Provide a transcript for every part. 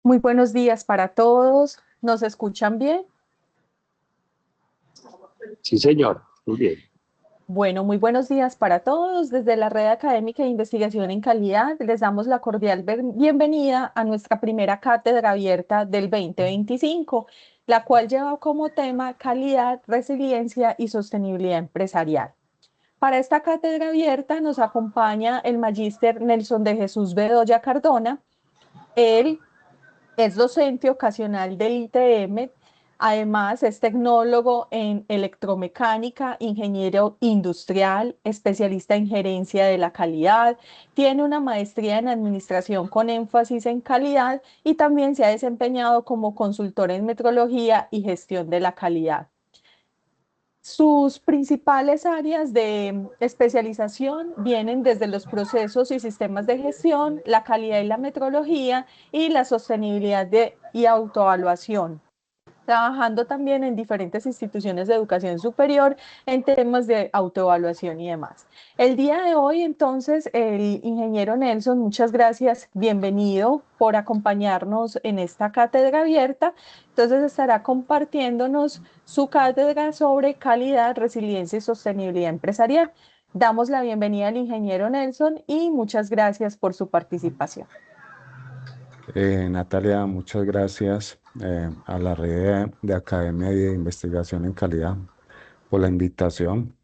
Muy buenos días para todos. ¿Nos escuchan bien? Sí, señor. Muy bien. Bueno, muy buenos días para todos. Desde la Red Académica de Investigación en Calidad les damos la cordial bienvenida a nuestra primera cátedra abierta del 2025, la cual lleva como tema calidad, resiliencia y sostenibilidad empresarial. Para esta cátedra abierta nos acompaña el magíster Nelson de Jesús Bedoya Cardona. Él Es docente ocasional del ITM, además es tecnólogo en electromecánica, ingeniero industrial, especialista en gerencia de la calidad, tiene una maestría en administración con énfasis en calidad y también se ha desempeñado como consultor en metrología y gestión de la calidad. Sus principales áreas de especialización vienen desde los procesos y sistemas de gestión, la calidad y la metrología y la sostenibilidad y autoevaluación, trabajando también en diferentes instituciones de educación superior en temas de autoevaluación y demás. El día de hoy, entonces, el ingeniero Nelson, muchas gracias, bienvenido por acompañarnos en esta cátedra abierta. Entonces, estará compartiéndonos su cátedra sobre calidad, resiliencia y sostenibilidad empresarial. Damos la bienvenida al ingeniero Nelson y muchas gracias por su participación. Natalia, muchas gracias a la red de Academia de Investigación en Calidad por la invitación.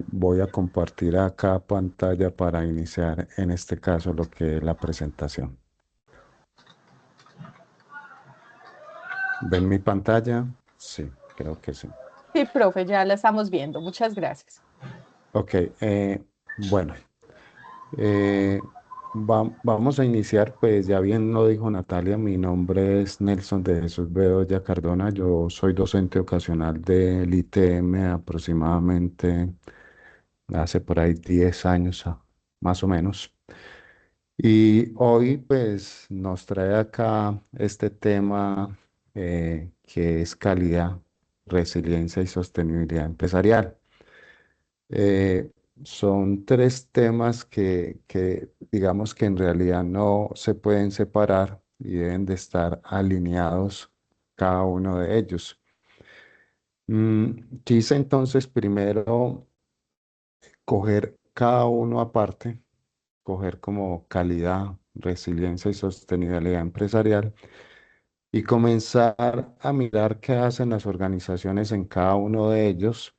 Voy a compartir acá pantalla para iniciar en este caso lo que es la presentación. ¿Ven mi pantalla? Sí, creo que sí. Sí, profe, ya la estamos viendo. Muchas gracias. Ok, bueno. Eh, Vamos a iniciar, pues ya bien lo dijo Natalia, mi nombre es Nelson de Jesús Bedoya Cardona, yo soy docente ocasional del ITM aproximadamente hace por ahí 10 años, más o menos. Y hoy pues nos trae acá este tema que es calidad, resiliencia y sostenibilidad empresarial. Eh, Son tres temas que digamos que en realidad no se pueden separar y deben de estar alineados cada uno de ellos. Quise entonces primero coger cada uno aparte, coger como calidad, resiliencia y sostenibilidad empresarial y comenzar a mirar qué hacen las organizaciones en cada uno de ellos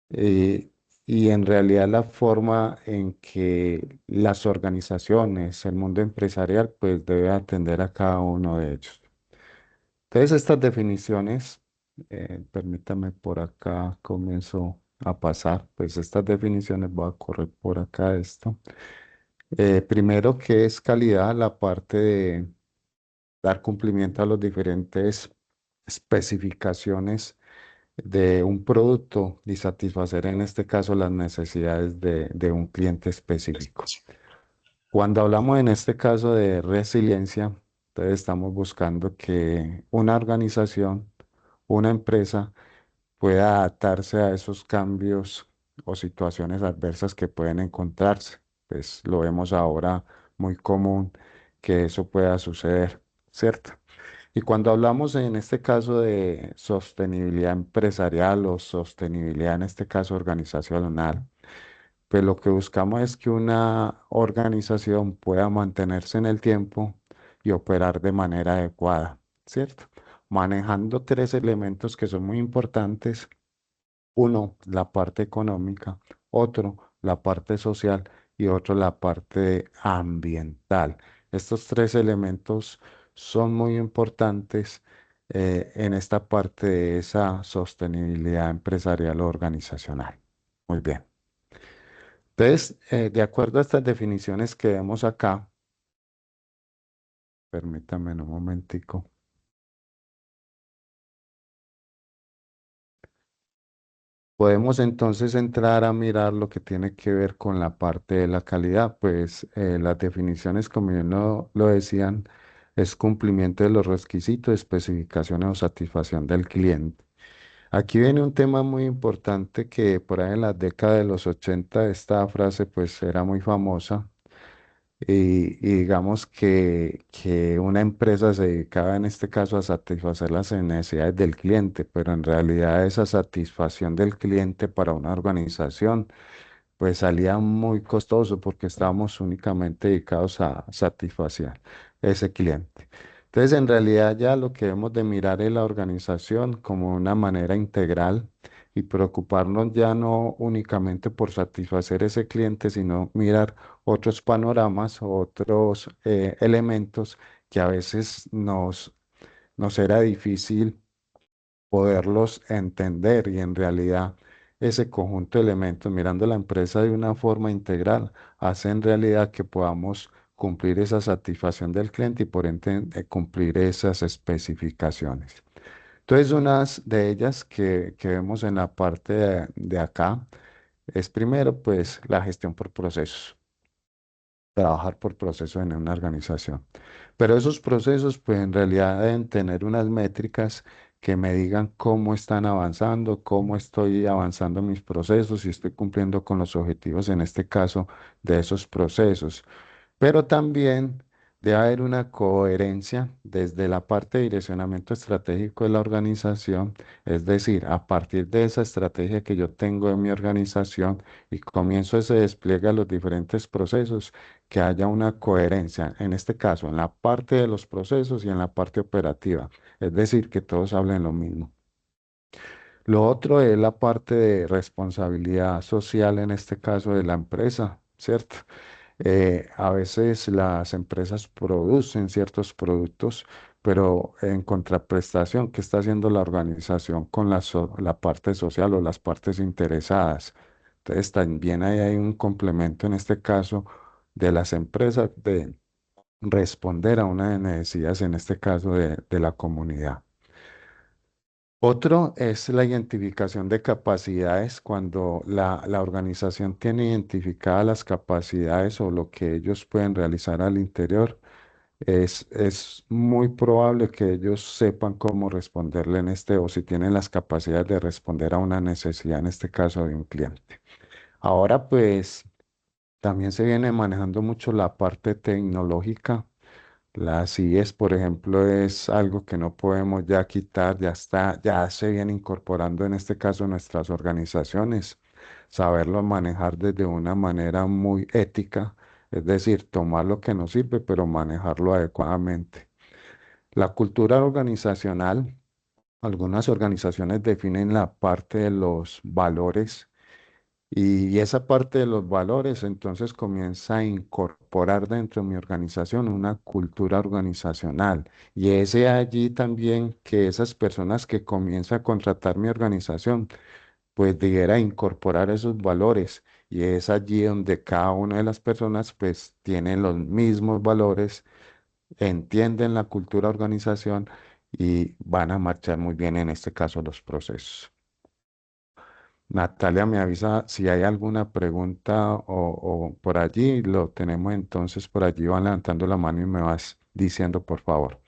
eh, y en realidad la forma en que las organizaciones, el mundo empresarial, pues debe atender a cada uno de ellos. Entonces, estas definiciones, permítame por acá, comienzo a pasar, pues estas definiciones, voy a correr por acá esto. Primero, ¿qué es calidad? La parte de dar cumplimiento a las diferentes especificaciones de un producto y satisfacer en este caso las necesidades de un cliente específico. Cuando hablamos en este caso de resiliencia, entonces estamos buscando que una organización, una empresa pueda adaptarse a esos cambios o situaciones adversas que pueden encontrarse. Pues lo vemos ahora muy común que eso pueda suceder, ¿cierto? Y cuando hablamos en este caso de sostenibilidad empresarial o sostenibilidad en este caso organizacional, pues lo que buscamos es que una organización pueda mantenerse en el tiempo y operar de manera adecuada, ¿cierto? Manejando tres elementos que son muy importantes. Uno, la parte económica, otro, la parte social y otro, la parte ambiental. Estos tres elementos son muy importantes en esta parte de esa sostenibilidad empresarial o organizacional. Muy bien. Entonces, de acuerdo a estas definiciones que vemos acá, permítame un momentico. Podemos entonces entrar a mirar lo que tiene que ver con la parte de la calidad, pues las definiciones, como bien lo decían, es cumplimiento de los requisitos, especificaciones o satisfacción del cliente. Aquí viene un tema muy importante que por ahí en la década de los 80 esta frase pues era muy famosa y digamos que una empresa se dedicaba en este caso a satisfacer las necesidades del cliente, pero en realidad esa satisfacción del cliente para una organización pues salía muy costoso porque estábamos únicamente dedicados a satisfacer ese cliente. Entonces, en realidad ya lo que debemos de mirar es la organización como una manera integral y preocuparnos ya no únicamente por satisfacer ese cliente, sino mirar otros panoramas, otros elementos que a veces nos era difícil poderlos entender y en realidad ese conjunto de elementos, mirando la empresa de una forma integral, hace en realidad que podamos cumplir esa satisfacción del cliente y por ende cumplir esas especificaciones. Entonces, unas de ellas que vemos en la parte de acá es primero, pues, la gestión por procesos, trabajar por procesos en una organización. Pero esos procesos, pues en realidad deben tener unas métricas que me digan cómo están avanzando, cómo estoy avanzando en mis procesos, si estoy cumpliendo con los objetivos, en este caso, de esos procesos. Pero también debe haber una coherencia desde la parte de direccionamiento estratégico de la organización, es decir, a partir de esa estrategia que yo tengo en mi organización y comienzo ese despliegue a los diferentes procesos, que haya una coherencia, en este caso, en la parte de los procesos y en la parte operativa, es decir, que todos hablen lo mismo. Lo otro es la parte de responsabilidad social, en este caso de la empresa, ¿cierto? A veces las empresas producen ciertos productos, pero en contraprestación, ¿qué está haciendo la organización con la parte social o las partes interesadas? Entonces, también hay un complemento en este caso de las empresas de responder a una de necesidades, en este caso de la comunidad. Otro es la identificación de capacidades. Cuando la organización tiene identificadas las capacidades o lo que ellos pueden realizar al interior, es muy probable que ellos sepan cómo responderle en este o si tienen las capacidades de responder a una necesidad, en este caso de un cliente. Ahora, pues, también se viene manejando mucho la parte tecnológica. Las IES, por ejemplo, es algo que no podemos ya quitar, ya está, ya se viene incorporando en este caso en nuestras organizaciones. Saberlo manejar desde una manera muy ética, es decir, tomar lo que nos sirve, pero manejarlo adecuadamente. La cultura organizacional, algunas organizaciones definen la parte de los valores y esa parte de los valores entonces comienza a incorporar dentro de mi organización una cultura organizacional. Y es allí también que esas personas que comienzan a contratar mi organización, pues debiera incorporar esos valores. Y es allí donde cada una de las personas pues tienen los mismos valores, entienden la cultura organización y van a marchar muy bien en este caso los procesos. Natalia me avisa si hay alguna pregunta o por allí, lo tenemos entonces por allí, van levantando la mano y me vas diciendo por favor.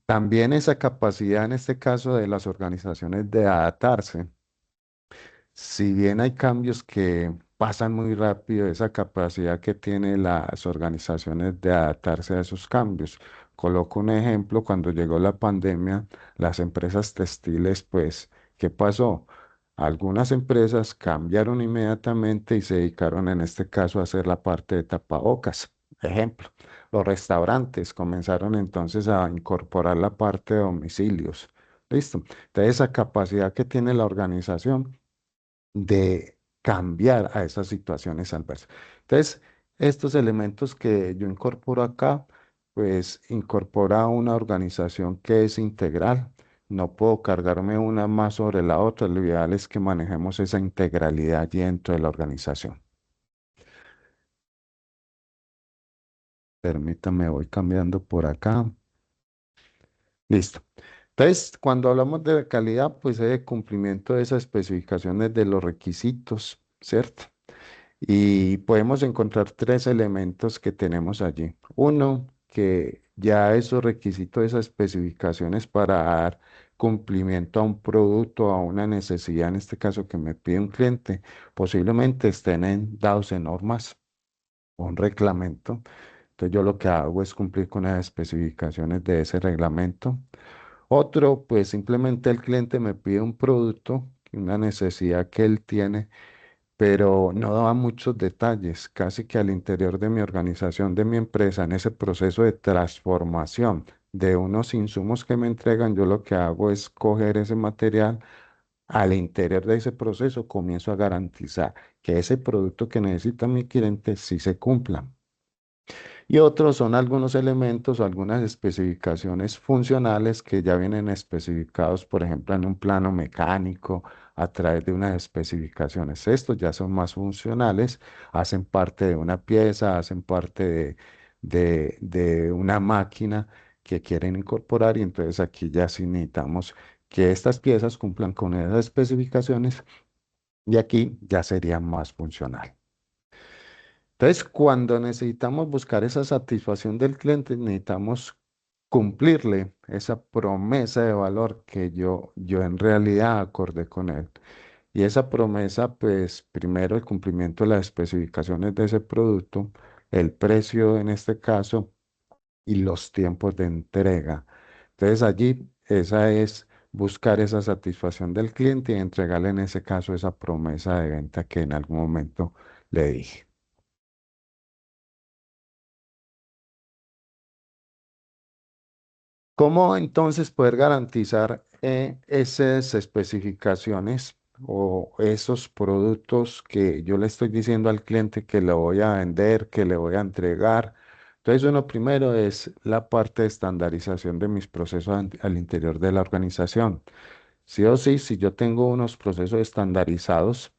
También esa capacidad en este caso de las organizaciones de adaptarse. Si bien hay cambios que pasan muy rápido, esa capacidad que tienen las organizaciones de adaptarse a esos cambios. Coloco un ejemplo, cuando llegó la pandemia, las empresas textiles, pues, ¿qué pasó? Algunas empresas cambiaron inmediatamente y se dedicaron en este caso a hacer la parte de tapabocas. Ejemplo, los restaurantes comenzaron entonces a incorporar la parte de domicilios. Listo. Entonces, esa capacidad que tiene la organización de cambiar a esas situaciones adversas. Entonces, estos elementos que yo incorporo acá, pues incorpora una organización que es integral. No puedo cargarme una más sobre la otra. Lo ideal es que manejemos esa integralidad allí dentro de la organización. Permítame, voy cambiando por acá. Listo. Entonces, cuando hablamos de calidad, pues es el cumplimiento de esas especificaciones de los requisitos, ¿cierto? Y podemos encontrar tres elementos que tenemos allí. Uno, que ya esos requisitos, esas especificaciones para dar cumplimiento a un producto, a una necesidad, en este caso que me pide un cliente, posiblemente estén dados en normas un reglamento. Entonces yo lo que hago es cumplir con las especificaciones de ese reglamento. Otro, pues simplemente el cliente me pide un producto, una necesidad que él tiene, pero no daba muchos detalles, casi que al interior de mi organización, de mi empresa, en ese proceso de transformación de unos insumos que me entregan, yo lo que hago es coger ese material. Al interior de ese proceso comienzo a garantizar que ese producto que necesita mi cliente sí se cumpla. Y otros son algunos elementos o algunas especificaciones funcionales que ya vienen especificados, por ejemplo, en un plano mecánico a través de unas especificaciones. Estos ya son más funcionales, hacen parte de una pieza, hacen parte de una máquina que quieren incorporar y entonces aquí ya sí necesitamos que estas piezas cumplan con esas especificaciones y aquí ya sería más funcional. Entonces, cuando necesitamos buscar esa satisfacción del cliente, necesitamos cumplirle esa promesa de valor que yo en realidad acordé con él. Y esa promesa, pues primero el cumplimiento de las especificaciones de ese producto, el precio en este caso y los tiempos de entrega. Entonces allí esa es buscar esa satisfacción del cliente y entregarle en ese caso esa promesa de venta que en algún momento le dije. ¿Cómo entonces poder garantizar esas especificaciones o esos productos que yo le estoy diciendo al cliente que le voy a vender, que le voy a entregar? Entonces, uno primero es la parte de estandarización de mis procesos al interior de la organización. Sí o sí, si yo tengo unos procesos estandarizados,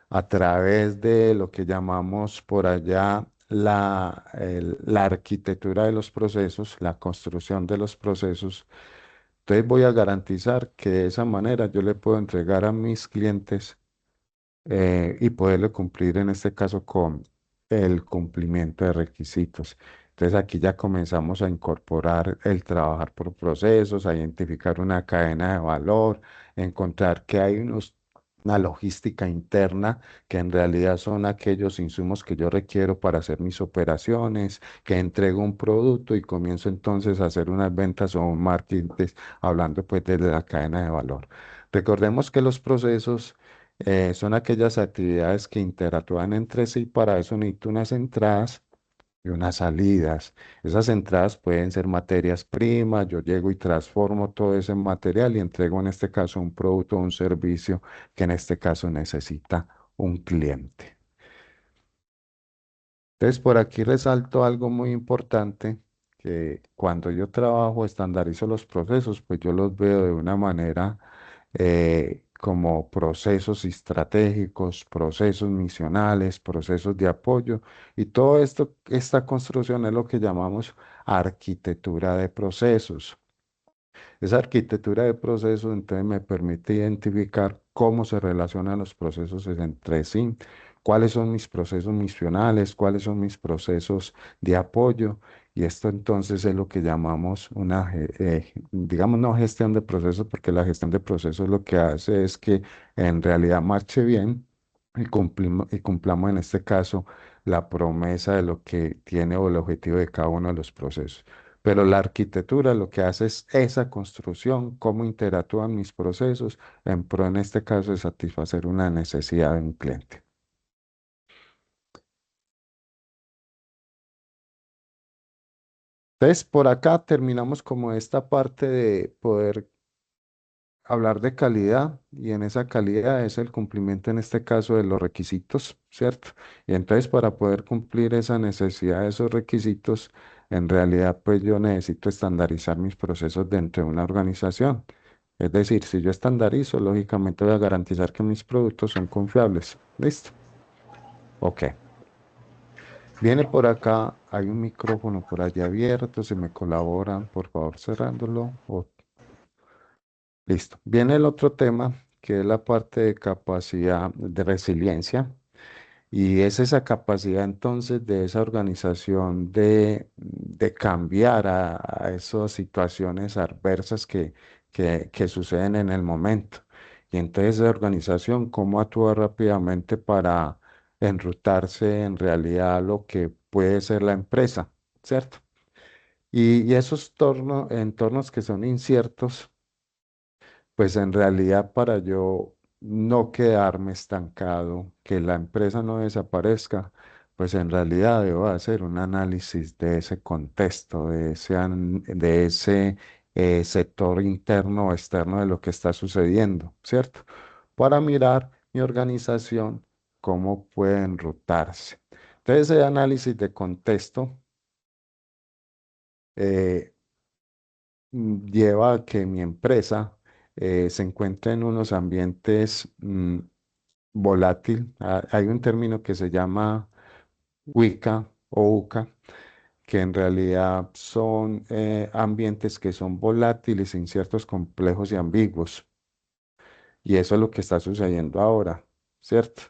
a través de lo que llamamos por allá la arquitectura de los procesos, la construcción de los procesos. Entonces voy a garantizar que de esa manera yo le puedo entregar a mis clientes y poderle cumplir en este caso con el cumplimiento de requisitos. Entonces aquí ya comenzamos a incorporar el trabajar por procesos, a identificar una cadena de valor, encontrar que hay una logística interna que en realidad son aquellos insumos que yo requiero para hacer mis operaciones, que entrego un producto y comienzo entonces a hacer unas ventas o un marketing, hablando pues de la cadena de valor. Recordemos que los procesos son aquellas actividades que interactúan entre sí, para eso necesito unas entradas y unas salidas. Esas entradas pueden ser materias primas, yo llego y transformo todo ese material y entrego en este caso un producto o un servicio que en este caso necesita un cliente. Entonces, por aquí resalto algo muy importante, que cuando yo trabajo, estandarizo los procesos, pues yo los veo de una manera como procesos estratégicos, procesos misionales, procesos de apoyo, y todo esto, esta construcción es lo que llamamos arquitectura de procesos. Esa arquitectura de procesos entonces me permite identificar cómo se relacionan los procesos entre sí, cuáles son mis procesos misionales, cuáles son mis procesos de apoyo. Y esto entonces es lo que llamamos una, digamos, no gestión de procesos, porque la gestión de procesos lo que hace es que en realidad marche bien y cumplamos en este caso la promesa de lo que tiene o el objetivo de cada uno de los procesos. Pero la arquitectura lo que hace es esa construcción, cómo interactúan mis procesos en pro, en este caso, de satisfacer una necesidad de un cliente. Entonces, por acá terminamos como esta parte de poder hablar de calidad y en esa calidad es el cumplimiento en este caso de los requisitos, ¿cierto? Y entonces para poder cumplir esa necesidad de esos requisitos, en realidad pues yo necesito estandarizar mis procesos dentro de una organización. Es decir, si yo estandarizo, lógicamente voy a garantizar que mis productos son confiables. ¿Listo? Ok. Viene por acá, hay un micrófono por allá abierto, si me colaboran, por favor cerrándolo. Listo. Viene el otro tema, que es la parte de capacidad de resiliencia, y es esa capacidad entonces de esa organización de cambiar a esas situaciones adversas que suceden en el momento. Y entonces esa organización, cómo actúa rápidamente para enrutarse en realidad a lo que puede ser la empresa, ¿cierto? Y esos entornos que son inciertos, pues en realidad para yo no quedarme estancado, que la empresa no desaparezca, pues en realidad debo hacer un análisis de ese contexto, de ese sector interno o externo de lo que está sucediendo, ¿cierto? Para mirar mi organización, cómo puede enrutarse. Entonces, ese análisis de contexto eh, lleva a que mi empresa se encuentre en unos ambientes volátil. Hay un término que se llama WICA o UCA, que en realidad son ambientes que son volátiles, inciertos, complejos y ambiguos. Y eso es lo que está sucediendo ahora, ¿cierto?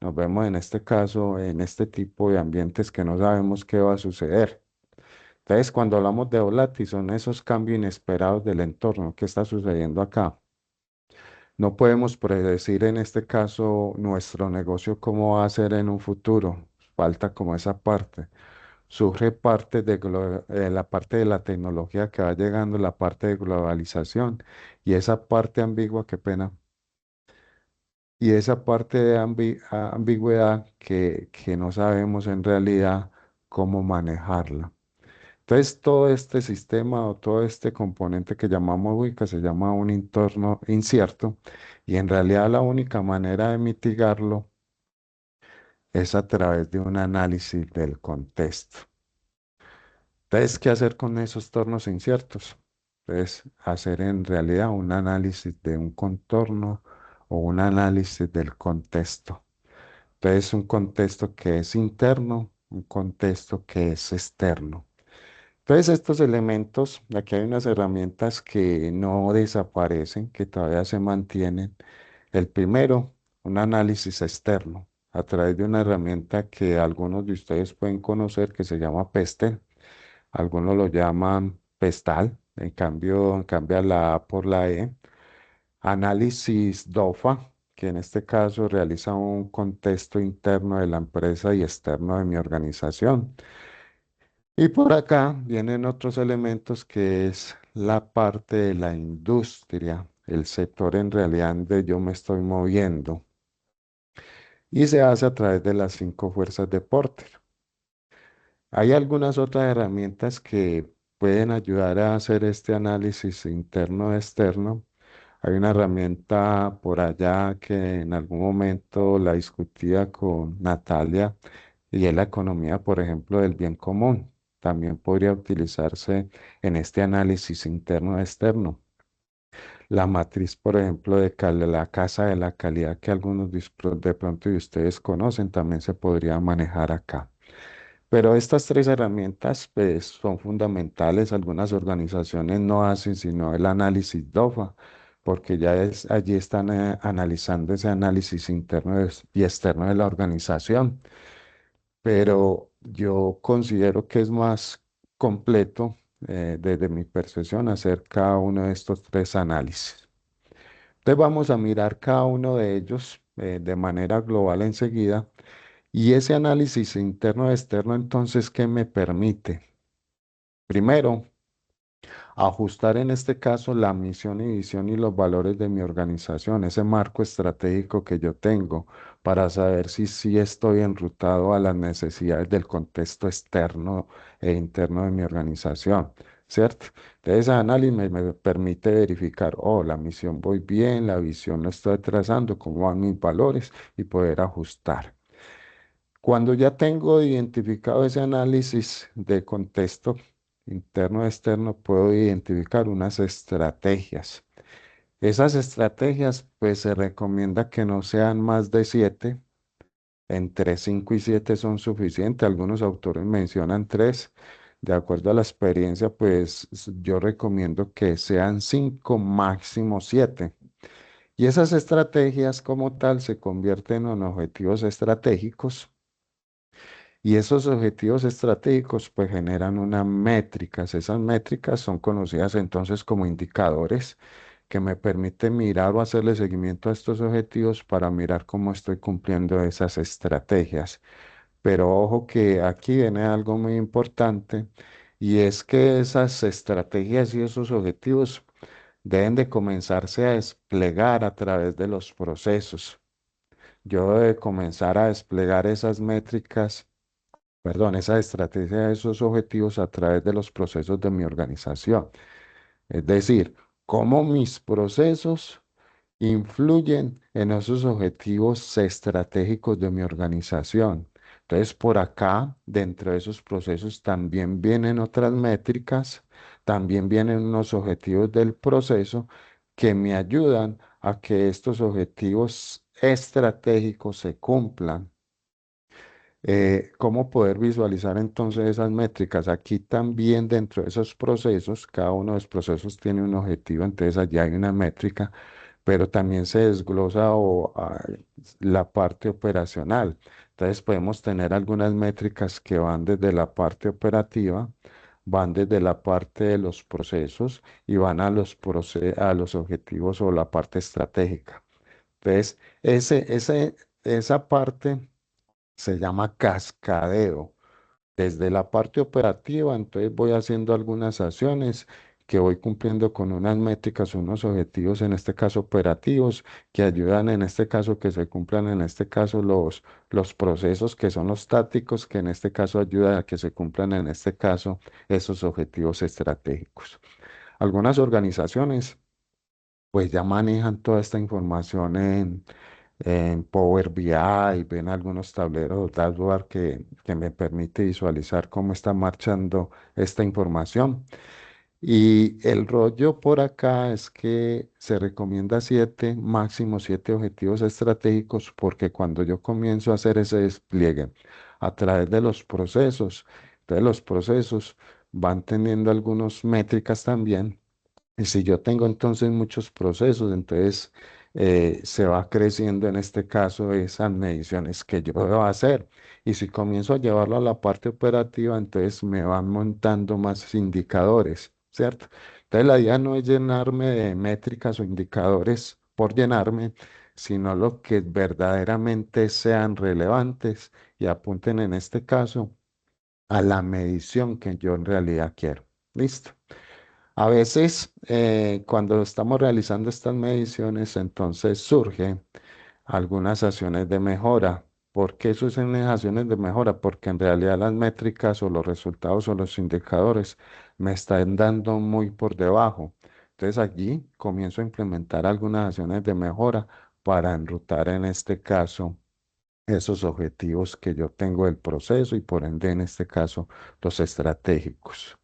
Nos vemos en este caso, en este tipo de ambientes que no sabemos qué va a suceder. Entonces, cuando hablamos de volátil, son esos cambios inesperados del entorno. ¿Qué está sucediendo acá? No podemos predecir en este caso nuestro negocio cómo va a ser en un futuro. Falta como esa parte. Surge parte la parte de la tecnología que va llegando, la parte de globalización y esa parte ambigua, qué pena, y esa parte de ambigüedad que no sabemos en realidad cómo manejarla. Entonces, todo este sistema o todo este componente que llamamos Wicca se llama un entorno incierto y en realidad la única manera de mitigarlo es a través de un análisis del contexto. Entonces, ¿qué hacer con esos entornos inciertos? Entonces, hacer en realidad un análisis de un contorno o un análisis del contexto. Entonces, un contexto que es interno, un contexto que es externo. Entonces, estos elementos, aquí hay unas herramientas que no desaparecen, que todavía se mantienen. El primero, un análisis externo, a través de una herramienta que algunos de ustedes pueden conocer, que se llama Pestel. Algunos lo llaman Pestal, cambia la A por la E. Análisis DOFA, que en este caso realiza un contexto interno de la empresa y externo de mi organización. Y por acá vienen otros elementos que es la parte de la industria, el sector en realidad donde yo me estoy moviendo. Y se hace a través de las 5 fuerzas de Porter. Hay algunas otras herramientas que pueden ayudar a hacer este análisis interno-externo. Hay una herramienta por allá que en algún momento la discutía con Natalia y es la economía, por ejemplo, del bien común. También podría utilizarse en este análisis interno-externo. La matriz, por ejemplo, la casa de la calidad que algunos de pronto de ustedes conocen, también se podría manejar acá. Pero estas 3 herramientas pues, son fundamentales. Algunas organizaciones no hacen sino el análisis DOFA, porque allí están analizando ese análisis interno y externo de la organización. Pero yo considero que es más completo, desde mi percepción, hacer cada uno de estos 3 análisis. Entonces vamos a mirar cada uno de ellos de manera global enseguida. Y ese análisis interno-externo, entonces, ¿qué me permite? Primero, ajustar en este caso la misión y visión y los valores de mi organización, ese marco estratégico que yo tengo para saber si sí estoy enrutado a las necesidades del contexto externo e interno de mi organización, ¿cierto? Entonces, ese análisis me permite verificar, oh, la misión voy bien, la visión lo estoy trazando, cómo van mis valores y poder ajustar. Cuando ya tengo identificado ese análisis de contexto interno-externo, puedo identificar unas estrategias. Esas estrategias, pues se recomienda que no sean más de 7. Entre 5 y 7 son suficientes. Algunos autores mencionan 3. De acuerdo a la experiencia, pues yo recomiendo que sean 5, máximo 7. Y esas estrategias como tal se convierten en objetivos estratégicos y esos objetivos estratégicos pues generan unas métricas. Esas métricas son conocidas entonces como indicadores que me permite mirar o hacerle seguimiento a estos objetivos para mirar cómo estoy cumpliendo esas estrategias. Pero ojo que aquí viene algo muy importante y es que esas estrategias y esos objetivos deben de comenzarse a desplegar a través de los procesos. Yo debo de comenzar a desplegar esas métricas, perdón, esa estrategia, esos objetivos a través de los procesos de mi organización. Es decir, cómo mis procesos influyen en esos objetivos estratégicos de mi organización. Entonces, por acá, dentro de esos procesos, también vienen otras métricas, también vienen unos objetivos del proceso que me ayudan a que estos objetivos estratégicos se cumplan. ¿Cómo poder visualizar entonces esas métricas? Aquí también dentro de esos procesos, cada uno de los procesos tiene un objetivo, entonces allá hay una métrica, pero también se desglosa la parte operacional. Entonces podemos tener algunas métricas que van desde la parte operativa, van desde la parte de los procesos y van a los objetivos o la parte estratégica. Entonces, esa parte se llama cascadeo. Desde la parte operativa, entonces voy haciendo algunas acciones que voy cumpliendo con unas métricas, unos objetivos, en este caso operativos, que ayudan en este caso que se cumplan en este caso los procesos que son los tácticos, que en este caso ayudan a que se cumplan en este caso esos objetivos estratégicos. Algunas organizaciones pues ya manejan toda esta información en Power BI, ven algunos tableros, dashboard que me permite visualizar cómo está marchando esta información. Y el rollo por acá es que se recomienda máximo siete objetivos estratégicos, porque cuando yo comienzo a hacer ese despliegue a través de los procesos, entonces los procesos van teniendo algunas métricas también y si yo tengo entonces muchos procesos, entonces se va creciendo en este caso esas mediciones que yo debo hacer. Y si comienzo a llevarlo a la parte operativa, entonces me van montando más indicadores, ¿cierto? Entonces la idea no es llenarme de métricas o indicadores por llenarme, sino lo que verdaderamente sean relevantes y apunten en este caso a la medición que yo en realidad quiero. ¿Listo? A veces, cuando estamos realizando estas mediciones, entonces surgen algunas acciones de mejora. ¿Por qué surgen esas acciones de mejora? Porque en realidad las métricas o los resultados o los indicadores me están dando muy por debajo. Entonces allí comienzo a implementar algunas acciones de mejora para enrutar en este caso esos objetivos que yo tengo del proceso y por ende en este caso los estratégicos.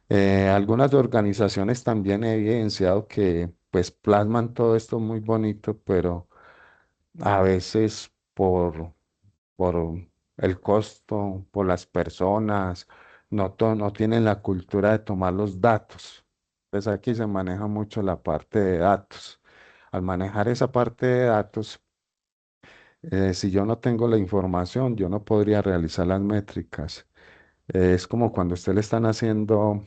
Algunas organizaciones también he evidenciado que pues plasman todo esto muy bonito, pero a veces por el costo, por las personas, no tienen la cultura de tomar los datos. Pues aquí se maneja mucho la parte de datos. Al manejar esa parte de datos, si yo no tengo la información, yo no podría realizar las métricas. Es como cuando usted le están haciendo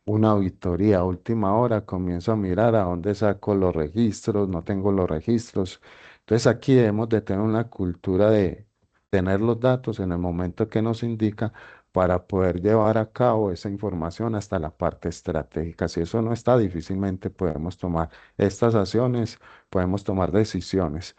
una auditoría a última hora, comienzo a mirar a dónde saco los registros, no tengo los registros. Entonces aquí debemos de tener una cultura de tener los datos en el momento que nos indica para poder llevar a cabo esa información hasta la parte estratégica. Si eso no está, difícilmente podemos tomar estas acciones, podemos tomar decisiones.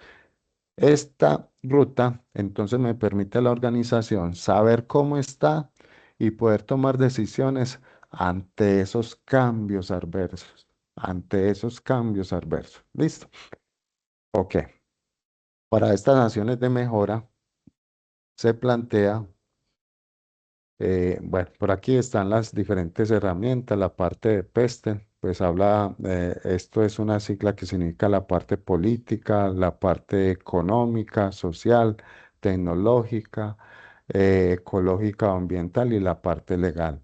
Esta ruta entonces me permite a la organización saber cómo está y poder tomar decisiones ante esos cambios adversos, ante esos cambios adversos. ¿Listo? Ok. Para estas acciones de mejora se plantea, bueno, por aquí están las diferentes herramientas, la parte de PESTEL, pues habla, esto es una sigla que significa la parte política, la parte económica, social, tecnológica, ecológica o ambiental y la parte legal.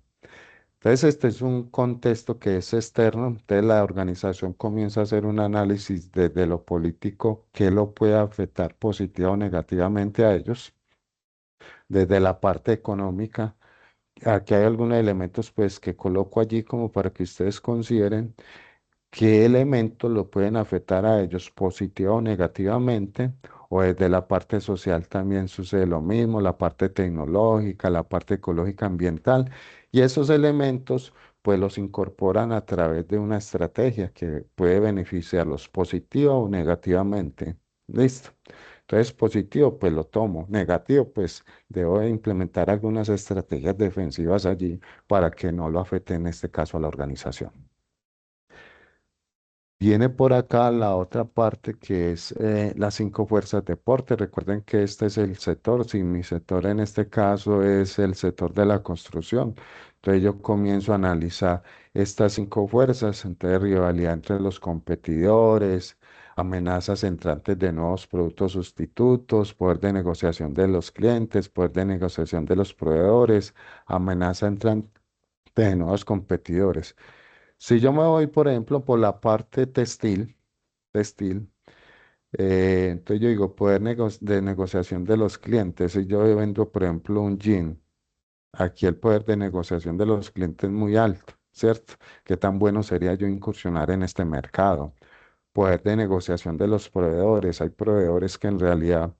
Entonces, este es un contexto que es externo, entonces la organización comienza a hacer un análisis desde lo político, qué lo puede afectar positiva o negativamente a ellos, desde la parte económica. Aquí hay algunos elementos pues que coloco allí como para que ustedes consideren qué elementos lo pueden afectar a ellos positiva o negativamente, o desde la parte social también sucede lo mismo, la parte tecnológica, la parte ecológica, ambiental, y esos elementos pues los incorporan a través de una estrategia que puede beneficiarlos positiva o negativamente. Listo. Entonces, positivo, pues lo tomo. Negativo, pues debo de implementar algunas estrategias defensivas allí para que no lo afecte en este caso a la organización. Viene por acá la otra parte que es las cinco fuerzas de porte. Recuerden que este es el sector, si mi sector en este caso es el sector de la construcción. Entonces yo comienzo a analizar estas cinco fuerzas, entonces rivalidad entre los competidores, amenazas entrantes de nuevos productos sustitutos, poder de negociación de los clientes, poder de negociación de los proveedores, amenaza entrante de nuevos competidores. Si yo me voy, por ejemplo, por la parte textil, entonces yo digo, de negociación de los clientes. Si yo vendo, por ejemplo, un jean, aquí el poder de negociación de los clientes es muy alto, ¿cierto? ¿Qué tan bueno sería yo incursionar en este mercado? Poder de negociación de los proveedores. Hay proveedores que en realidad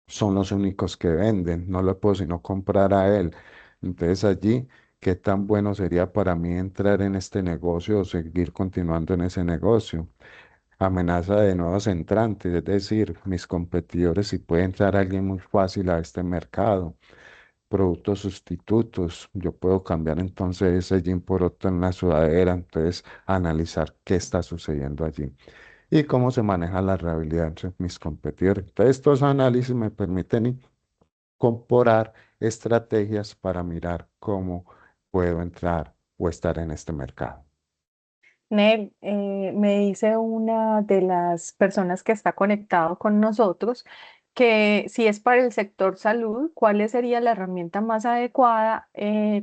son los únicos que venden, no lo puedo sino comprar a él. Entonces allí, ¿qué tan bueno sería para mí entrar en este negocio o seguir continuando en ese negocio? Amenaza de nuevos entrantes, es decir, mis competidores, si puede entrar alguien muy fácil a este mercado. Productos sustitutos, yo puedo cambiar entonces ese jean por otro en la sudadera, entonces analizar qué está sucediendo allí y cómo se maneja la rehabilidad entre mis competidores. Entonces, estos análisis me permiten comparar estrategias para mirar cómo puedo entrar o estar en este mercado. Nel, me dice una de las personas que está conectado con nosotros que si es para el sector salud, ¿cuál sería la herramienta más adecuada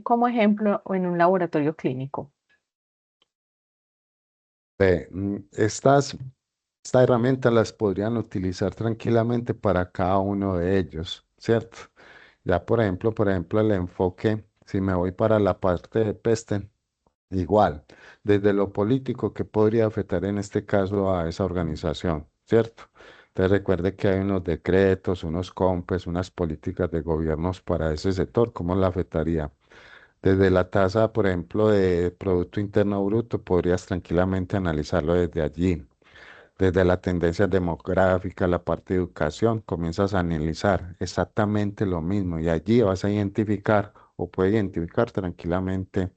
como ejemplo en un laboratorio clínico? Estas herramientas las podrían utilizar tranquilamente para cada uno de ellos, ¿cierto? Ya por ejemplo, el enfoque, si me voy para la parte de peste, igual, desde lo político que podría afectar en este caso a esa organización, ¿cierto? Entonces recuerde que hay unos decretos, unos COMPES, unas políticas de gobiernos para ese sector, ¿cómo la afectaría? Desde la tasa, por ejemplo, de Producto Interno Bruto, podrías tranquilamente analizarlo desde allí. Desde la tendencia demográfica, la parte de educación, comienzas a analizar exactamente lo mismo y allí vas a identificar o puedes identificar tranquilamente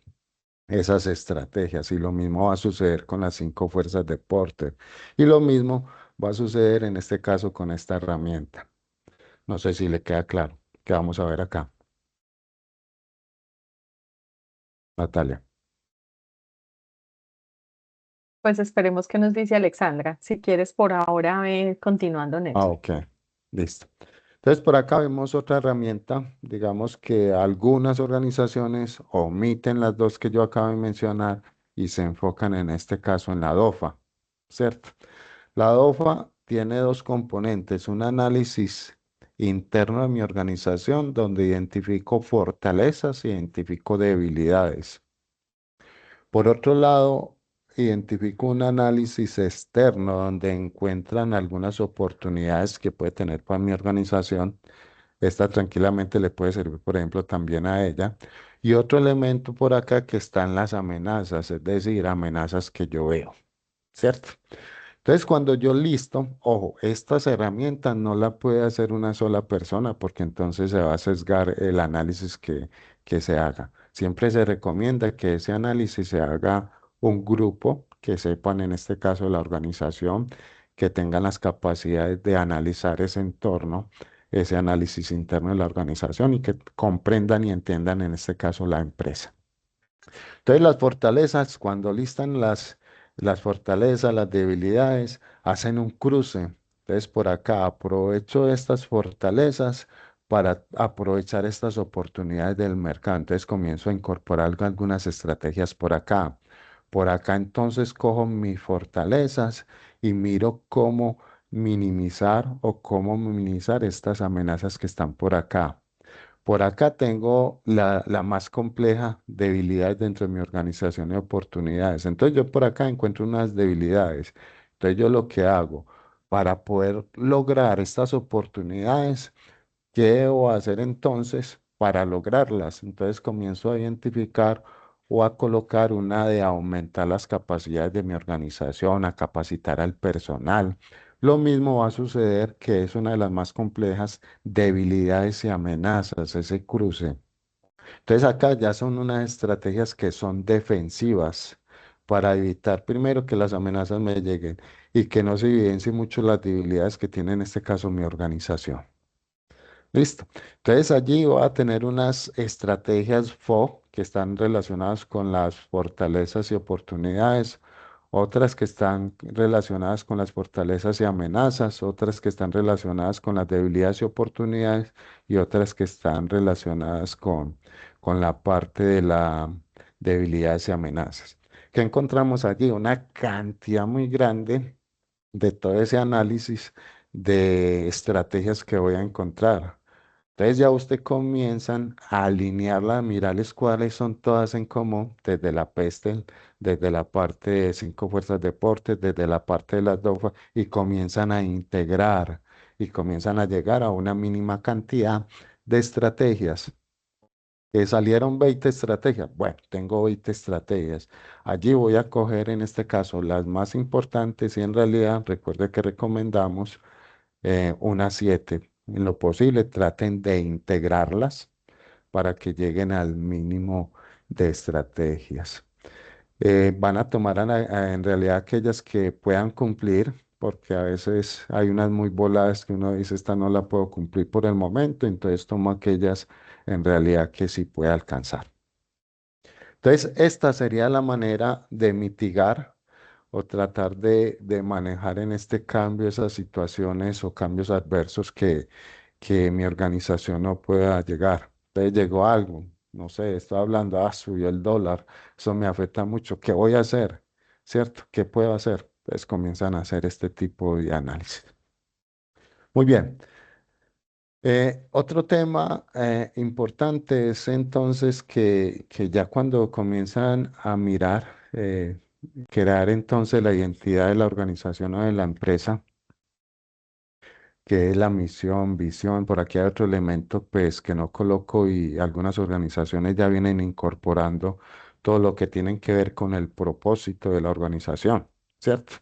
esas estrategias. Y lo mismo va a suceder con las cinco fuerzas de Porter. Y lo mismo va a suceder en este caso con esta herramienta. No sé si le queda claro. ¿Qué vamos a ver acá, Natalia? Pues esperemos que nos dice Alexandra. Si quieres por ahora, continuando, Ah, Nel. ok. Listo. Entonces, por acá vemos otra herramienta. Digamos que algunas organizaciones omiten las dos que yo acabo de mencionar y se enfocan en este caso en la DOFA, ¿cierto? La DOFA tiene dos componentes, un análisis interno de mi organización donde identifico fortalezas e identifico debilidades. Por otro lado, identifico un análisis externo donde encuentran algunas oportunidades que puede tener para mi organización. Esta tranquilamente le puede servir, por ejemplo, también a ella. Y otro elemento por acá que están las amenazas, es decir, amenazas que yo veo, ¿cierto? Entonces, cuando yo listo, ojo, estas herramientas no la puede hacer una sola persona porque entonces se va a sesgar el análisis que se haga. Siempre se recomienda que ese análisis se haga un grupo que sepan, en este caso, la organización, que tengan las capacidades de analizar ese entorno, ese análisis interno de la organización y que comprendan y entiendan, en este caso, la empresa. Entonces las fortalezas, cuando listan las fortalezas, las debilidades, hacen un cruce. Entonces por acá aprovecho estas fortalezas para aprovechar estas oportunidades del mercado. Entonces comienzo a incorporar algunas estrategias por acá. Por acá entonces cojo mis fortalezas y miro cómo minimizar estas amenazas que están por acá. Por acá tengo la más compleja, debilidades dentro de mi organización y oportunidades. Entonces yo por acá encuentro unas debilidades. Entonces yo lo que hago para poder lograr estas oportunidades, ¿qué debo hacer entonces para lograrlas? Entonces comienzo a identificar o a colocar una de aumentar las capacidades de mi organización, a capacitar al personal. Lo mismo va a suceder, que es una de las más complejas, debilidades y amenazas, ese cruce. Entonces acá ya son unas estrategias que son defensivas para evitar primero que las amenazas me lleguen y que no se evidencien mucho las debilidades que tiene en este caso mi organización. Listo. Entonces allí voy a tener unas estrategias FO que están relacionadas con las fortalezas y oportunidades, otras que están relacionadas con las fortalezas y amenazas, otras que están relacionadas con las debilidades y oportunidades y otras que están relacionadas con la parte de la debilidades y amenazas. ¿Qué encontramos allí? Una cantidad muy grande de todo ese análisis de estrategias que voy a encontrar. Entonces ya usted comienzan a alinearla, a mirarles cuáles son todas en común, desde la PESTEL, desde la parte de Cinco Fuerzas Deportes, desde la parte de las DOFA, y comienzan a integrar y comienzan a llegar a una mínima cantidad de estrategias. Que salieron 20 estrategias. Bueno, tengo 20 estrategias. Allí voy a coger en este caso las más importantes y en realidad recuerde que recomendamos unas 7. En lo posible, traten de integrarlas para que lleguen al mínimo de estrategias. Van a tomar en realidad aquellas que puedan cumplir, porque a veces hay unas muy voladas que uno dice, esta no la puedo cumplir por el momento, entonces tomo aquellas en realidad que sí puede alcanzar. Entonces, esta sería la manera de mitigar o tratar de manejar en este cambio esas situaciones o cambios adversos que mi organización no pueda llegar. Entonces llegó algo, no sé, estoy hablando, subió el dólar, eso me afecta mucho. ¿Qué voy a hacer? ¿Cierto? ¿Qué puedo hacer? Entonces comienzan a hacer este tipo de análisis. Muy bien. Otro tema importante es entonces que ya cuando comienzan a mirar, crear entonces la identidad de la organización o de la empresa, que es la misión, visión. Por aquí hay otro elemento pues que no coloco y algunas organizaciones ya vienen incorporando todo lo que tienen que ver con el propósito de la organización, ¿cierto?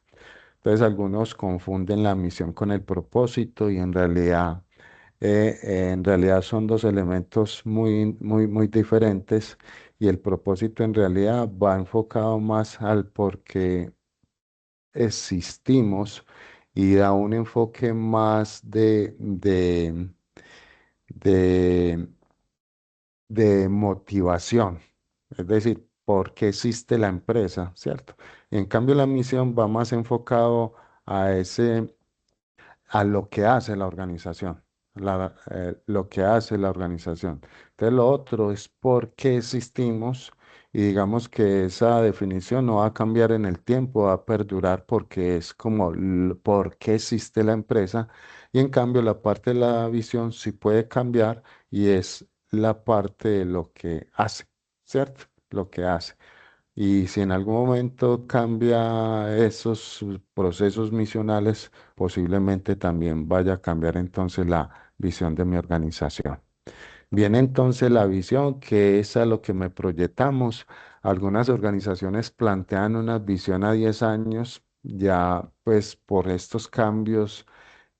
Entonces algunos confunden la misión con el propósito y en realidad son dos elementos muy diferentes y el propósito en realidad va enfocado más al por qué existimos y da un enfoque más de, de motivación, es decir, por qué existe la empresa, ¿cierto? En cambio, la misión va más enfocado a a lo que hace la organización, lo que hace la organización. Entonces, lo otro es por qué existimos y digamos que esa definición no va a cambiar en el tiempo, va a perdurar porque es como por qué existe la empresa y en cambio la parte de la visión sí puede cambiar y es la parte de lo que hace, ¿cierto? Lo que hace. Y si en algún momento cambia esos procesos misionales, posiblemente también vaya a cambiar entonces la visión de mi organización. Viene entonces la visión, que es a lo que me proyectamos. Algunas organizaciones plantean una visión a 10 años, ya pues por estos cambios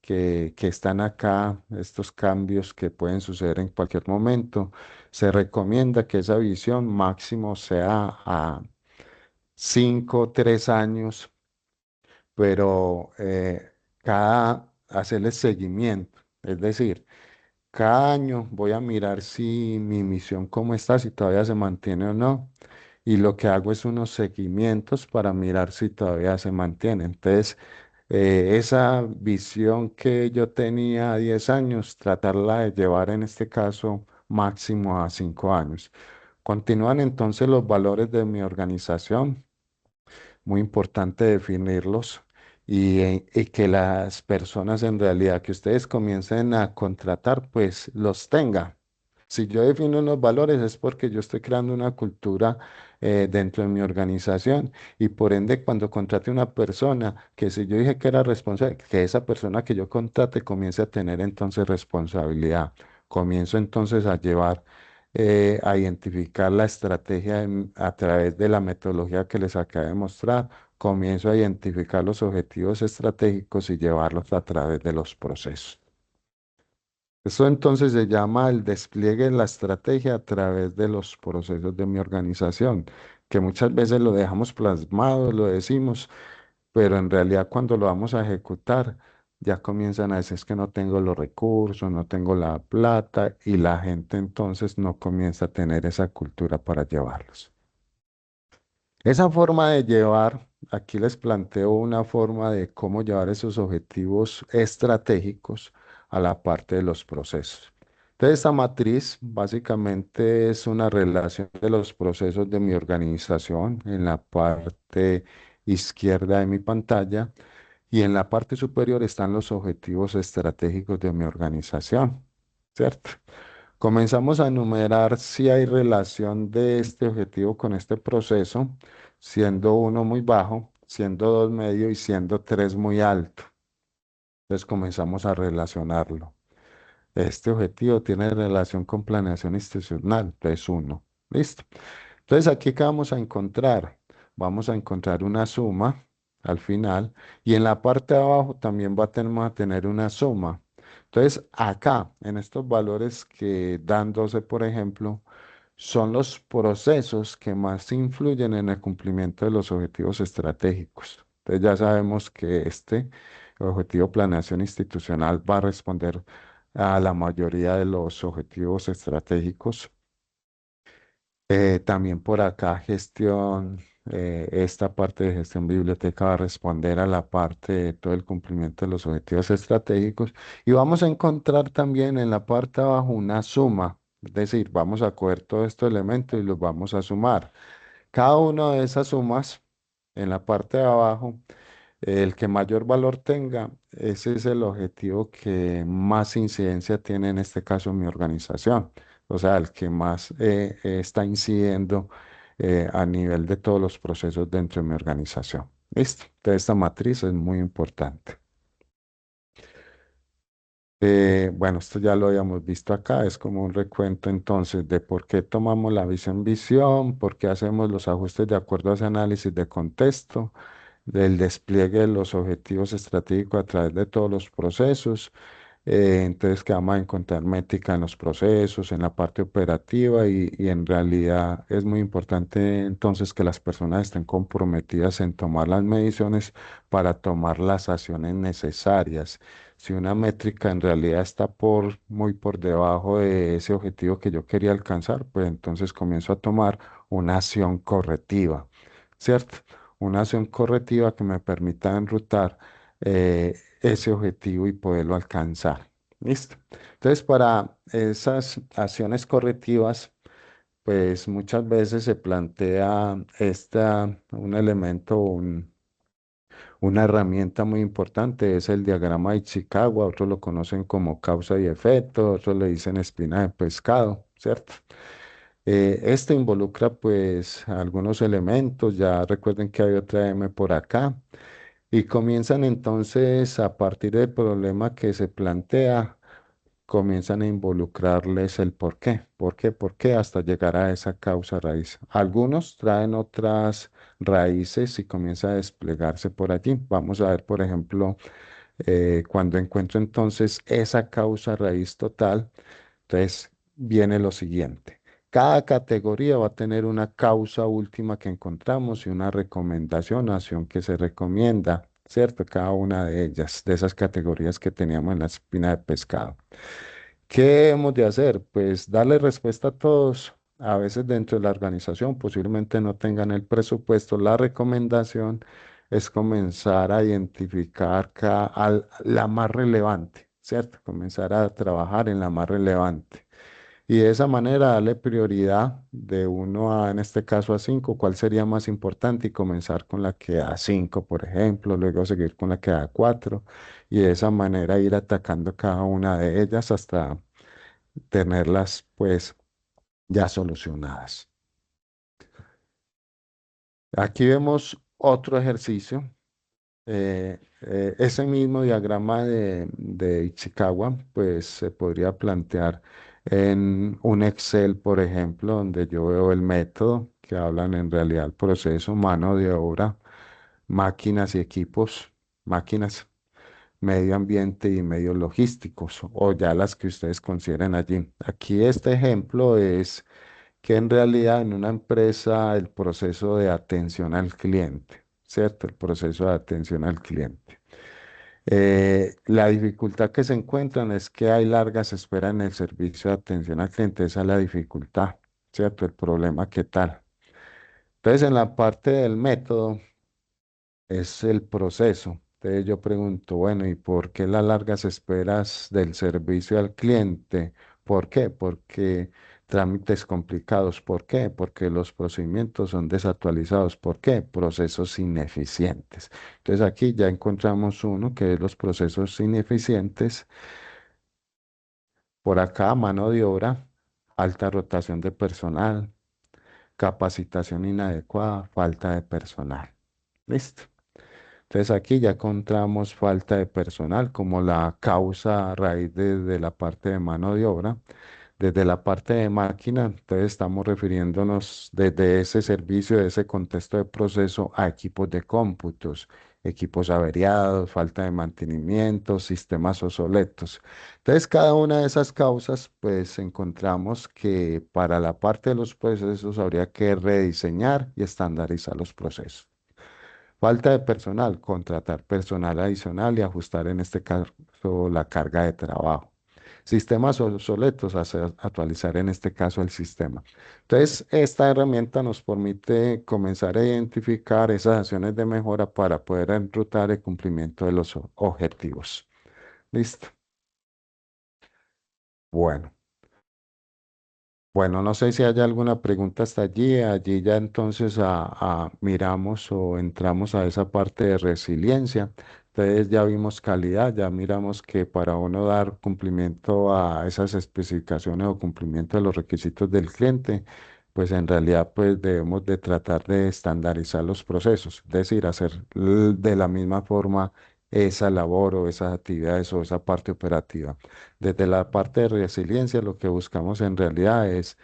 que están acá, estos cambios que pueden suceder en cualquier momento, se recomienda que esa visión máximo sea a 5, 3 años, pero hacerle seguimiento. Es decir, cada año voy a mirar si mi misión cómo está, si todavía se mantiene o no. Y lo que hago es unos seguimientos para mirar si todavía se mantiene. Entonces, esa visión que yo tenía a 10 años, tratarla de llevar en este caso máximo a 5 años. Continúan entonces los valores de mi organización, muy importante definirlos y que las personas en realidad que ustedes comiencen a contratar, pues los tengan. Si yo defino unos valores es porque yo estoy creando una cultura dentro de mi organización y por ende cuando contrate una persona, que si yo dije que era responsable, que esa persona que yo contrate comience a tener entonces responsabilidad. Comienzo entonces a llevar, a identificar la estrategia a través de la metodología que les acabé de mostrar. Comienzo a identificar los objetivos estratégicos y llevarlos a través de los procesos. Eso entonces se llama el despliegue de la estrategia a través de los procesos de mi organización, que muchas veces lo dejamos plasmado, lo decimos, pero en realidad cuando lo vamos a ejecutar, ya comienzan a decir "Es que no tengo los recursos, no tengo la plata", y la gente entonces no comienza a tener esa cultura para llevarlos. Esa forma de llevar, aquí les planteo una forma de cómo llevar esos objetivos estratégicos a la parte de los procesos. Entonces, esta matriz básicamente es una relación de los procesos de mi organización en la parte izquierda de mi pantalla y en la parte superior están los objetivos estratégicos de mi organización, ¿cierto? Comenzamos a enumerar si hay relación de este objetivo con este proceso, siendo uno muy bajo, siendo dos medio y siendo tres muy alto. Entonces comenzamos a relacionarlo. Este objetivo tiene relación con planeación institucional, entonces uno. ¿Listo? Entonces aquí, ¿qué vamos a encontrar? Vamos a encontrar una suma al final y en la parte de abajo también vamos a tener una suma. Entonces acá, en estos valores que dan 12, por ejemplo, son los procesos que más influyen en el cumplimiento de los objetivos estratégicos. Entonces ya sabemos que este objetivo planeación institucional va a responder a la mayoría de los objetivos estratégicos. También por acá gestión, esta parte de gestión biblioteca va a responder a la parte de todo el cumplimiento de los objetivos estratégicos y vamos a encontrar también en la parte de abajo una suma, es decir, vamos a coger todos estos elementos y los vamos a sumar. Cada una de esas sumas en la parte de abajo, el que mayor valor tenga, ese es el objetivo que más incidencia tiene en este caso mi organización. O sea, el que más está incidiendo a nivel de todos los procesos dentro de mi organización. ¿Listo? Entonces, esta matriz es muy importante. Bueno, esto ya lo habíamos visto acá, es como un recuento entonces de por qué tomamos la visión, por qué hacemos los ajustes de acuerdo a ese análisis de contexto, del despliegue de los objetivos estratégicos a través de todos los procesos. Entonces, que vamos a encontrar métrica en los procesos, en la parte operativa y en realidad es muy importante entonces que las personas estén comprometidas en tomar las mediciones para tomar las acciones necesarias. Si una métrica en realidad está muy por debajo de ese objetivo que yo quería alcanzar, pues entonces comienzo a tomar una acción correctiva, ¿cierto? Una acción correctiva que me permita enrutar ese objetivo y poderlo alcanzar. ¿Listo? Entonces, para esas acciones correctivas, pues muchas veces se plantea un elemento, una herramienta muy importante, es el diagrama de Chicago, otros lo conocen como causa y efecto, otros le dicen espina de pescado, ¿cierto? Este involucra pues algunos elementos, ya recuerden que hay otra M por acá, y comienzan entonces a partir del problema que se plantea, comienzan a involucrarles el por qué, hasta llegar a esa causa raíz. Algunos traen otras raíces y comienza a desplegarse por allí. Vamos a ver, por ejemplo, cuando encuentro entonces esa causa raíz total, entonces viene lo siguiente. Cada categoría va a tener una causa última que encontramos y una recomendación, acción que se recomienda, ¿cierto? Cada una de ellas, de esas categorías que teníamos en la espina de pescado. ¿Qué hemos de hacer? Pues darle respuesta a todos. A veces dentro de la organización posiblemente no tengan el presupuesto. La recomendación es comenzar a identificar la más relevante, ¿cierto? Comenzar a trabajar en la más relevante. Y de esa manera darle prioridad de uno a, en este caso, a cinco, cuál sería más importante y comenzar con la que da cinco, por ejemplo, luego seguir con la que da cuatro y de esa manera ir atacando cada una de ellas hasta tenerlas pues ya solucionadas. Aquí vemos otro ejercicio. Ese mismo diagrama de Ichikawa, pues se podría plantear en un Excel, por ejemplo, donde yo veo el método que hablan en realidad el proceso, mano de obra, máquinas y equipos, máquinas, medio ambiente y medios logísticos, o ya las que ustedes consideren allí. Aquí este ejemplo es que en realidad en una empresa el proceso de atención al cliente, ¿cierto? El proceso de atención al cliente. La dificultad que se encuentran es que hay largas esperas en el servicio de atención al cliente, esa es la dificultad, ¿cierto? El problema, ¿qué tal? Entonces, en la parte del método, es el proceso. Entonces yo pregunto, bueno, ¿y por qué las largas esperas del servicio al cliente? ¿Por qué? Porque trámites complicados. ¿Por qué? Porque los procedimientos son desactualizados. ¿Por qué? Procesos ineficientes. Entonces aquí ya encontramos uno que es los procesos ineficientes. Por acá, mano de obra, alta rotación de personal, capacitación inadecuada, falta de personal. ¿Listo? Entonces aquí ya encontramos falta de personal como la causa a raíz de la parte de mano de obra. Desde la parte de máquina, entonces estamos refiriéndonos desde ese servicio, de ese contexto de proceso a equipos de cómputos, equipos averiados, falta de mantenimiento, sistemas obsoletos. Entonces cada una de esas causas, pues encontramos que para la parte de los procesos habría que rediseñar y estandarizar los procesos. Falta de personal, contratar personal adicional y ajustar en este caso la carga de trabajo. Sistemas obsoletos, actualizar en este caso el sistema. Entonces, esta herramienta nos permite comenzar a identificar esas acciones de mejora para poder enrutar el cumplimiento de los objetivos. ¿Listo? Bueno. Bueno, no sé si hay alguna pregunta hasta allí. Allí ya entonces miramos o entramos a esa parte de resiliencia. Entonces ya vimos calidad, ya miramos que para uno dar cumplimiento a esas especificaciones o cumplimiento de los requisitos del cliente, pues en realidad pues debemos de tratar de estandarizar los procesos, es decir, hacer de la misma forma esa labor o esas actividades o esa parte operativa. Desde la parte de resiliencia, lo que buscamos en realidad es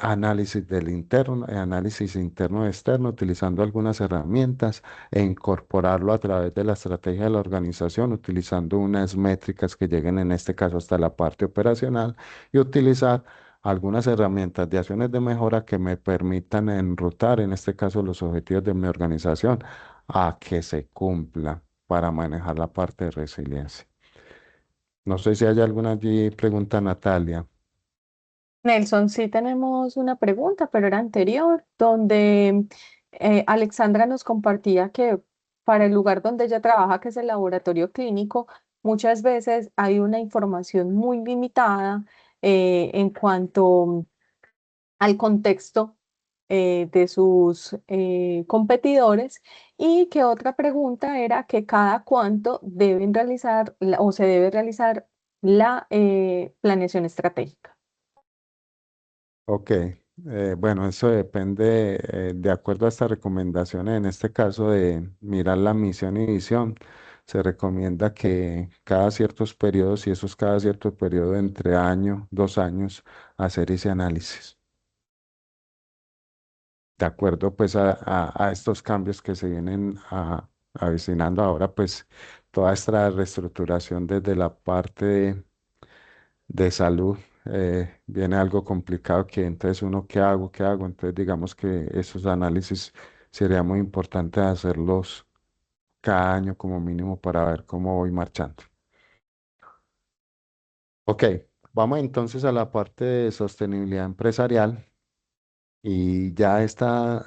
análisis del interno, análisis interno y externo, utilizando algunas herramientas e incorporarlo a través de la estrategia de la organización, utilizando unas métricas que lleguen en este caso hasta la parte operacional y utilizar algunas herramientas de acciones de mejora que me permitan enrutar, en este caso, los objetivos de mi organización a que se cumplan para manejar la parte de resiliencia. No sé si hay alguna allí pregunta, Natalia. Nelson, sí tenemos una pregunta, pero era anterior, donde Alexandra nos compartía que para el lugar donde ella trabaja, que es el laboratorio clínico, muchas veces hay una información muy limitada en cuanto al contexto de sus competidores y que otra pregunta era que cada cuánto deben realizar o se debe realizar la planeación estratégica. Ok, bueno, eso depende, de acuerdo a estas recomendaciones, en este caso de mirar la misión y visión, se recomienda que cada ciertos periodos, y eso es cada cierto periodo entre año, 2 años, hacer ese análisis. De acuerdo pues a estos cambios que se vienen avecinando ahora, pues toda esta reestructuración desde la parte de salud, viene algo complicado que entonces uno, ¿qué hago? ¿Qué hago? Entonces digamos que esos análisis sería muy importante hacerlos cada año como mínimo para ver cómo voy marchando. Ok, vamos entonces a la parte de sostenibilidad empresarial y ya está,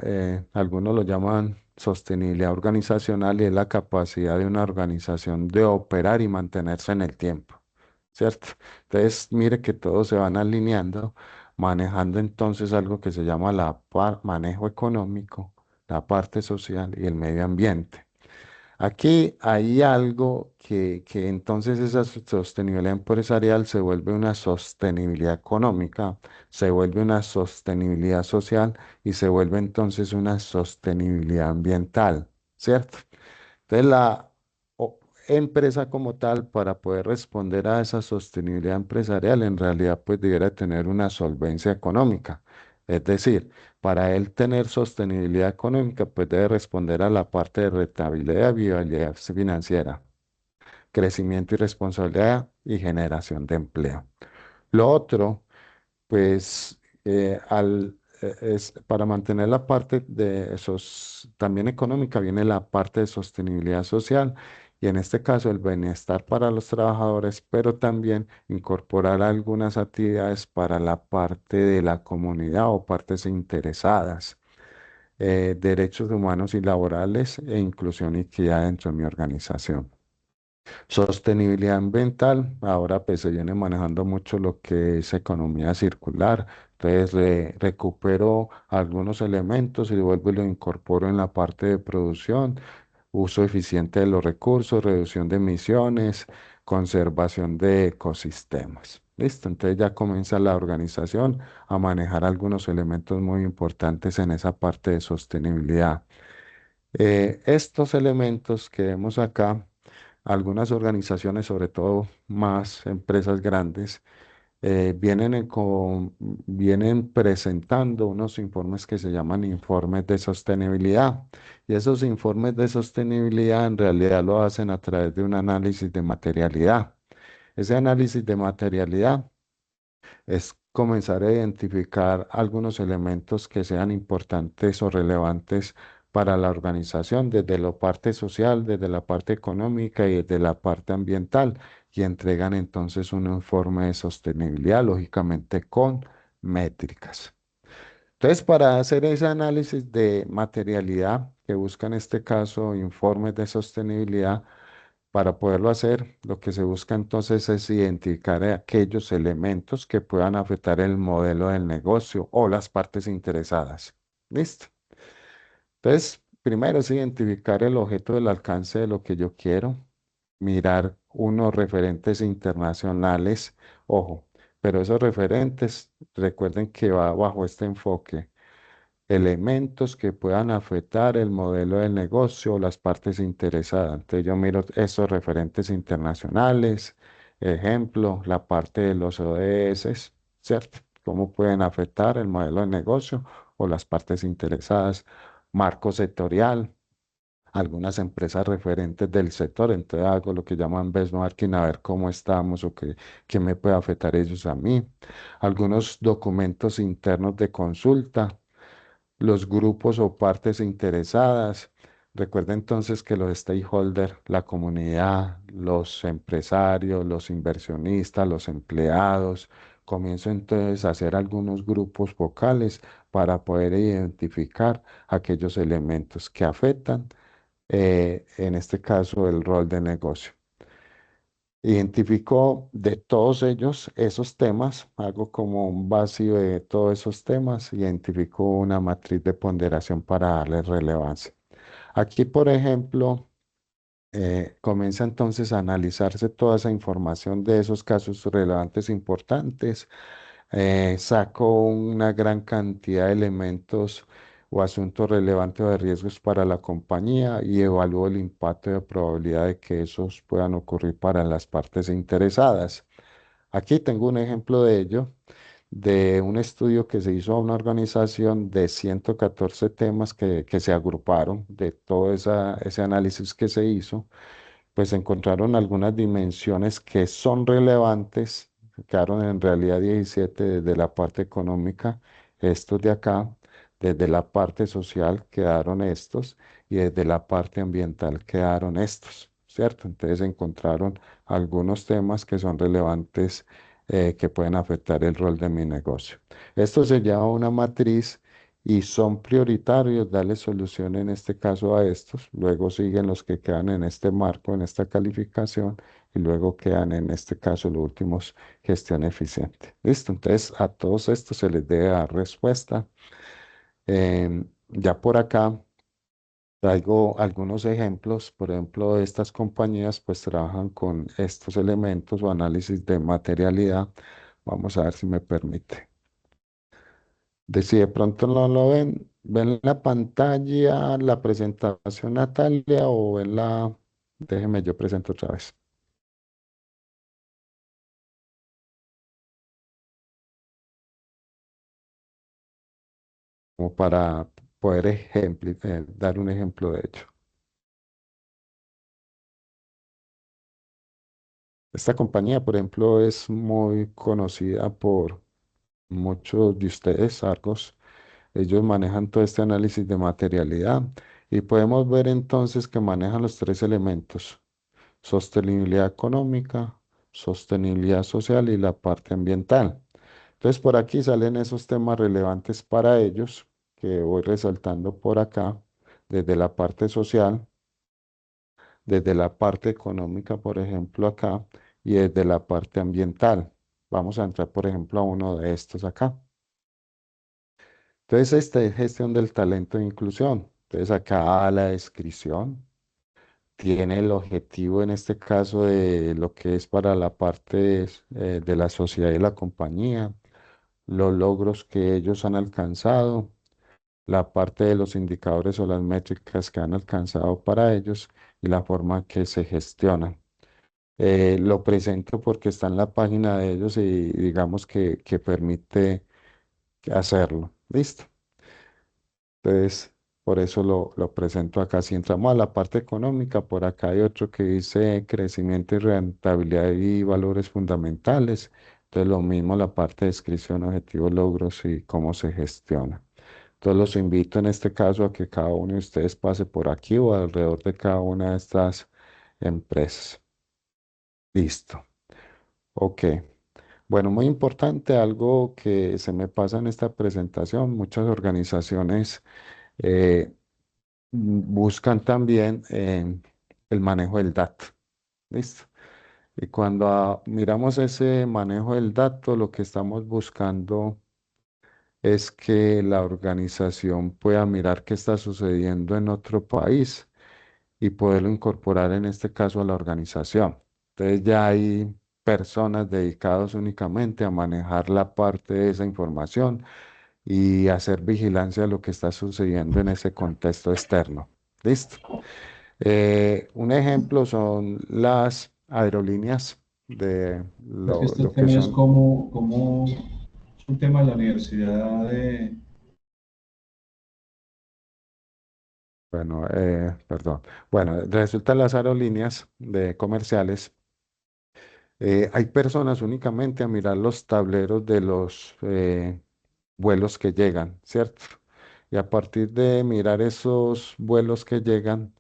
algunos lo llaman sostenibilidad organizacional y es la capacidad de una organización de operar y mantenerse en el tiempo. ¿Cierto? Entonces, mire que todos se van alineando, manejando entonces algo que se llama manejo económico, la parte social y el medio ambiente. Aquí hay algo que entonces esa sostenibilidad empresarial se vuelve una sostenibilidad económica, se vuelve una sostenibilidad social y se vuelve entonces una sostenibilidad ambiental, ¿cierto? Entonces, empresa como tal, para poder responder a esa sostenibilidad empresarial, en realidad, pues debiera tener una solvencia económica. Es decir, para él tener sostenibilidad económica, pues debe responder a la parte de rentabilidad y viabilidad financiera, crecimiento y responsabilidad y generación de empleo. Lo otro pues para mantener la parte de esos, también económica, viene la parte de sostenibilidad social y en este caso el bienestar para los trabajadores, pero también incorporar algunas actividades para la parte de la comunidad o partes interesadas, derechos humanos y laborales e inclusión y equidad dentro de mi organización. Sostenibilidad ambiental, ahora pues se viene manejando mucho lo que es economía circular. Entonces recupero algunos elementos y vuelvo y lo incorporo en la parte de producción, uso eficiente de los recursos, reducción de emisiones, conservación de ecosistemas. Listo, entonces ya comienza la organización a manejar algunos elementos muy importantes en esa parte de sostenibilidad. Estos elementos que vemos acá, algunas organizaciones, sobre todo más empresas grandes, vienen presentando unos informes que se llaman informes de sostenibilidad. Y esos informes de sostenibilidad en realidad lo hacen a través de un análisis de materialidad. Ese análisis de materialidad es comenzar a identificar algunos elementos que sean importantes o relevantes para la organización, desde la parte social, desde la parte económica y desde la parte ambiental, y entregan entonces un informe de sostenibilidad, lógicamente con métricas. Entonces, para hacer ese análisis de materialidad que busca en este caso informes de sostenibilidad, para poderlo hacer, lo que se busca entonces es identificar aquellos elementos que puedan afectar el modelo del negocio o las partes interesadas. ¿Listo? Entonces, primero es identificar el objeto del alcance de lo que yo quiero, mirar unos referentes internacionales, ojo, pero esos referentes, recuerden que va bajo este enfoque elementos que puedan afectar el modelo del negocio o las partes interesadas. Entonces yo miro esos referentes internacionales, ejemplo, la parte de los ODS, ¿cierto? Cómo pueden afectar el modelo de negocio o las partes interesadas. Marco sectorial, algunas empresas referentes del sector, entonces hago lo que llaman benchmarking a ver cómo estamos o qué me puede afectar ellos a mí. Algunos documentos internos de consulta, los grupos o partes interesadas. Recuerda entonces que los stakeholders, la comunidad, los empresarios, los inversionistas, los empleados, comienzo entonces a hacer algunos grupos vocales para poder identificar aquellos elementos que afectan, en este caso, el rol de negocio. Identifico de todos ellos esos temas, hago como un vacío de todos esos temas, identifico una matriz de ponderación para darle relevancia. Aquí, por ejemplo, comienza entonces a analizarse toda esa información de esos casos relevantes importantes. Saco una gran cantidad de elementos o asuntos relevantes o de riesgos para la compañía y evalúo el impacto de probabilidad de que esos puedan ocurrir para las partes interesadas. Aquí tengo un ejemplo de ello, de un estudio que se hizo a una organización de 114 temas que se agruparon de todo ese análisis que se hizo, pues encontraron algunas dimensiones que son relevantes, quedaron en realidad 17 desde la parte económica, estos de acá, desde la parte social quedaron estos y desde la parte ambiental quedaron estos, ¿cierto? Entonces encontraron algunos temas que son relevantes, que pueden afectar el rol de mi negocio. Esto se llama una matriz y son prioritarios darle solución en este caso a estos, luego siguen los que quedan en este marco, en esta calificación, y luego quedan en este caso los últimos, gestión eficiente. Listo, entonces a todos estos se les debe dar respuesta. Ya por acá Traigo algunos ejemplos, por ejemplo, estas compañías pues trabajan con estos elementos o análisis de materialidad. Vamos a ver si me permite. Si de pronto no lo ven, ven la pantalla, la presentación Natalia o ven la... Déjeme, yo presento otra vez, como para poder dar un ejemplo de ello. Esta compañía, por ejemplo, es muy conocida por muchos de ustedes, Argos. Ellos manejan todo este análisis de materialidad y podemos ver entonces que manejan los tres elementos: sostenibilidad económica, sostenibilidad social y la parte ambiental. Entonces, por aquí salen esos temas relevantes para ellos que voy resaltando por acá, desde la parte social, desde la parte económica, por ejemplo, acá, y desde la parte ambiental. Vamos a entrar, por ejemplo, a uno de estos acá. Entonces, este es gestión del talento e inclusión. Entonces, acá la descripción tiene el objetivo, en este caso, de lo que es para la parte de la sociedad y la compañía, los logros que ellos han alcanzado, la parte de los indicadores o las métricas que han alcanzado para ellos y la forma que se gestionan. Lo presento porque está en la página de ellos y digamos que permite hacerlo. ¿Listo? Entonces, por eso lo presento acá. Si entramos a la parte económica, por acá hay otro que dice crecimiento y rentabilidad y valores fundamentales. Entonces, lo mismo la parte de descripción, objetivos, logros y cómo se gestiona. Entonces, los invito en este caso a que cada uno de ustedes pase por aquí o alrededor de cada una de estas empresas. Listo. Ok. Bueno, muy importante, algo que se me pasa en esta presentación, muchas organizaciones eh, buscan también el manejo del dato. ¿Listo? Y cuando miramos ese manejo del dato, lo que estamos buscando es que la organización pueda mirar qué está sucediendo en otro país y poderlo incorporar en este caso a la organización. Entonces ya hay personas dedicadas únicamente a manejar la parte de esa información y hacer vigilancia de lo que está sucediendo en ese contexto externo. ¿Listo? Un ejemplo son las aerolíneas de Creo que este lo que tema es son, como es un tema de la universidad de... bueno, perdón. Bueno, resulta las aerolíneas de comerciales. Hay personas únicamente a mirar los tableros de los vuelos que llegan, ¿cierto? Y a partir de mirar esos vuelos que llegan,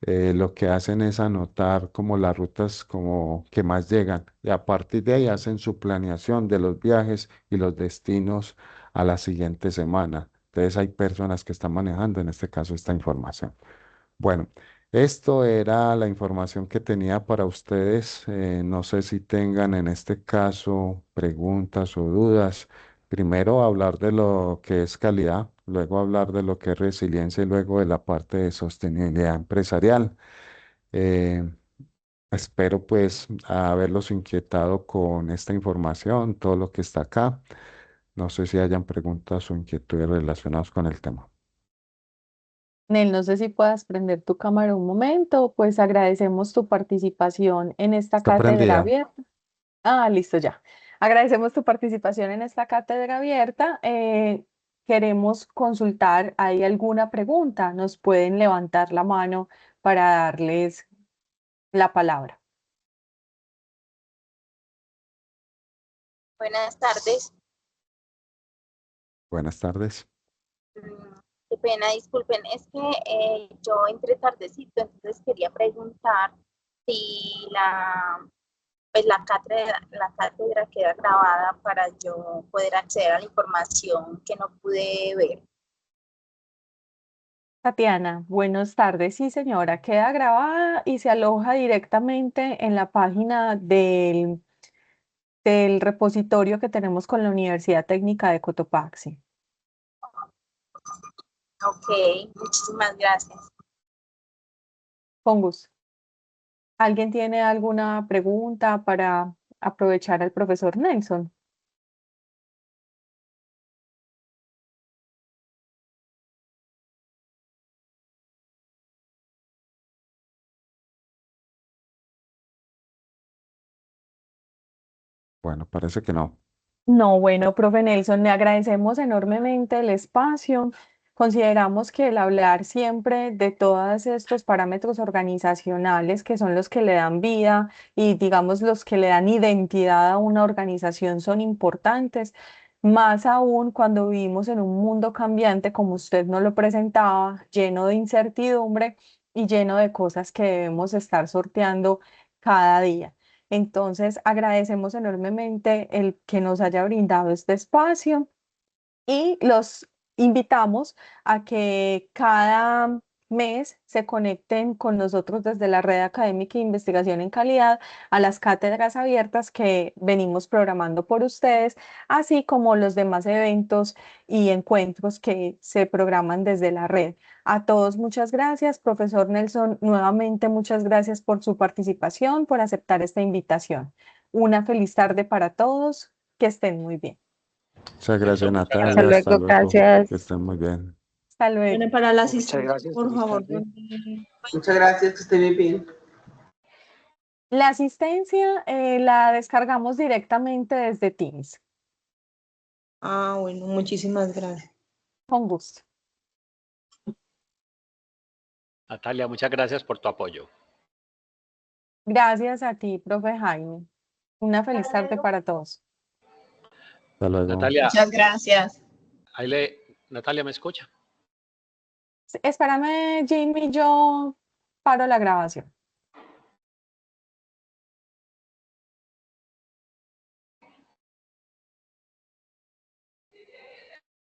lo que hacen es anotar como las rutas como que más llegan. Y a partir de ahí hacen su planeación de los viajes y los destinos a la siguiente semana. Entonces hay personas que están manejando en este caso esta información. Bueno, esto era la información que tenía para ustedes. No sé si tengan en este caso preguntas o dudas. Primero hablar de lo que es calidad, luego hablar de lo que es resiliencia y luego de la parte de sostenibilidad empresarial. Eh, Espero pues haberlos inquietado con esta información, todo lo que está acá. No sé si hayan preguntas o inquietudes relacionadas con el tema. Nel, no sé si puedas prender tu cámara un momento, pues agradecemos tu participación en esta Está cátedra prendida. abierta. Ah, listo ya. Agradecemos tu participación en esta cátedra abierta. Queremos consultar, ¿hay alguna pregunta? Nos pueden levantar la mano para darles la palabra. Buenas tardes. Buenas tardes. Qué pena, disculpen, es que yo entré tardecito, entonces quería preguntar si la cátedra queda grabada para yo poder acceder a la información que no pude ver. Tatiana, buenas tardes. Sí, señora, queda grabada y se aloja directamente en la página del repositorio que tenemos con la Universidad Técnica de Cotopaxi. Ok, muchísimas gracias. Con gusto. ¿Alguien tiene alguna pregunta para aprovechar al profesor Nelson? Bueno, parece que no. No, bueno, profe Nelson, le agradecemos enormemente el espacio. Consideramos que el hablar siempre de todos estos parámetros organizacionales que son los que le dan vida y digamos los que le dan identidad a una organización son importantes, más aún cuando vivimos en un mundo cambiante como usted nos lo presentaba, lleno de incertidumbre y lleno de cosas que debemos estar sorteando cada día. Entonces, agradecemos enormemente el que nos haya brindado este espacio y los invitamos a que cada mes se conecten con nosotros desde la Red Académica de Investigación en Calidad a las cátedras abiertas que venimos programando por ustedes, así como los demás eventos y encuentros que se programan desde la red. A todos muchas gracias, profesor Nelson, nuevamente muchas gracias por su participación, por aceptar esta invitación. Una feliz tarde para todos, que estén muy bien. Muchas gracias, Muchas Hasta Natalia. gracias. Hasta luego, luego. gracias. Que estén muy bien. Hasta luego. Bueno, para la Muchas asistencia, gracias. por Feliz favor. tarde. Muchas gracias, que esté muy bien. La asistencia la descargamos directamente desde Teams. Ah, bueno, muchísimas gracias. Con gusto. Natalia, muchas gracias por tu apoyo. Gracias a ti, profe Jaime. Una feliz tarde para todos. Hasta luego. Natalia, Muchas gracias. Natalia, ¿me escucha? Espérame, Jimmy, yo paro la grabación.